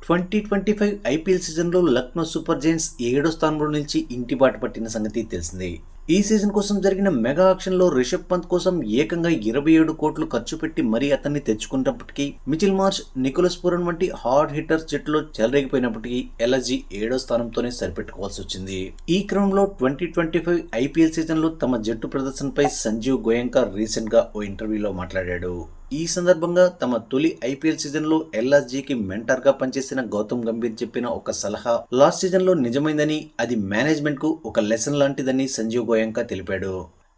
2025 IPL సీజన్లో Lucknow super Giants 7వ స్థానంలో నిలిచి ఇంటి బాట పట్టిన సంగతి తెలిసిందే. ఈ సీజన్ కోసం జరిగిన మెగా ఆక్షన్లో రిషబ్ పంత్ కోసం ఏకంగా 27 కోట్లు ఖర్చు పెట్టి మరీ అతన్ని తెచ్చుకున్నప్పటికీ మిచిల్ మార్ష్, నికోలస్ పూరన్ వంటి హార్డ్ హిట్టర్స్ జట్టులో చెలరేగిపోయినప్పటికీ ఎల్ఎస్జీ 7వ స్థానంతోనే సరిపెట్టుకోవాల్సి వచ్చింది. ఈ క్రమంలో 2025 ఐపీఎల్ సీజన్లో తమ జట్టు ప్రదర్శనపై సంజీవ్ గోయంకా రీసెంట్ గా ఓ ఇంటర్వ్యూలో మాట్లాడాడు. ఈ సందర్భంగా తమ తొలి ఐపీఎల్ సీజన్ లో ఎల్ఎస్జీకి మెంటర్ గా పనిచేసిన గౌతమ్ గంభీర్ చెప్పిన ఒక సలహా లాస్ట్ సీజన్ లో నిజమైందని, అది మేనేజ్మెంట్ కు ఒక లెసన్ లాంటిదని సంజీవ్ గోయంకా తెలిపాడు.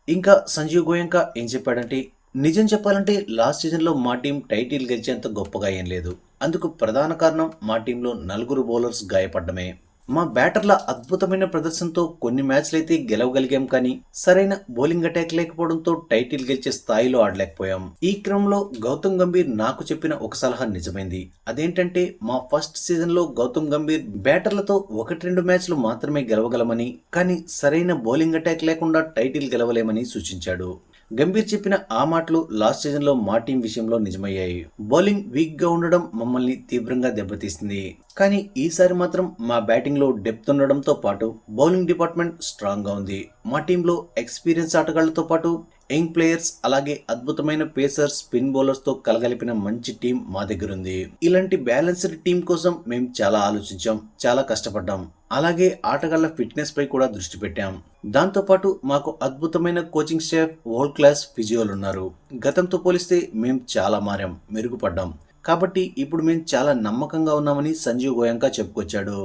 ఇంకా సంజీవ్ గోయంకా ఏం చెప్పాడంటే, నిజం చెప్పాలంటే లాస్ట్ సీజన్ లో మా టీం టైటిల్ గెలిచేంత గొప్పగా ఏం లేదు. అందుకు ప్రధాన కారణం మా టీంలో 4 బౌలర్స్ గాయపడ్డమే. మా బ్యాటర్ల అద్భుతమైన ప్రదర్శనతో కొన్ని మ్యాచ్లైతే గెలవగలిగాం, కానీ సరైన బౌలింగ్ అటాక్ లేకపోవడంతో టైటిల్ గెలిచే స్థాయిలో ఆడలేకపోయాం. ఈ క్రమంలో గౌతమ్ గంభీర్ నాకు చెప్పిన ఒక సలహా నిజమైంది. అదేంటంటే, మా ఫస్ట్ సీజన్ లో గౌతమ్ గంభీర్ బ్యాటర్లతో 1-2 మ్యాచ్లు మాత్రమే గెలవగలమని, కానీ సరైన బౌలింగ్ అటాక్ లేకుండా టైటిల్ గెలవలేమని సూచించాడు. గంభీర్ చెప్పిన ఆ మాటలు లాస్ట్ సీజన్ లో మా టీం విషయంలో నిజమయ్యాయి. బౌలింగ్ వీక్ గా ఉండడం మమ్మల్ని తీవ్రంగా దెబ్బతీసింది. కానీ ఈసారి మాత్రం మా బ్యాటింగ్ లో డెప్త్ ఉండడంతో పాటు బౌలింగ్ డిపార్ట్మెంట్ స్ట్రాంగ్ గా ఉంది. మా టీంలో ఎక్స్పీరియన్స్ ఆటగాళ్లతో పాటు యంగ్ ప్లేయర్స్, అలాగే అద్భుతమైన పేసర్స్, స్పిన్ బౌలర్స్ తో కలగలిపిన మంచి టీం మా దగ్గర ఉంది. ఇలాంటి బ్యాలెన్స్డ్ టీం కోసం మేము చాలా ఆలోచించాం, చాలా కష్టపడ్డాం. అలాగే ఆటగాళ్ల ఫిట్నెస్ పై కూడా దృష్టి పెట్టాం. దాంతో పాటు మాకు అద్భుతమైన కోచింగ్ స్టాఫ్, వరల్డ్ క్లాస్ ఫిజియోలు ఉన్నారు. గతంతో పోలిస్తే మేము చాలా మారాం, మెరుగుపడ్డాం. కాబట్టి ఇప్పుడు మేము చాలా నమ్మకంగా ఉన్నామని సంజీవ్ గోయంకా చెప్పుకొచ్చాడు.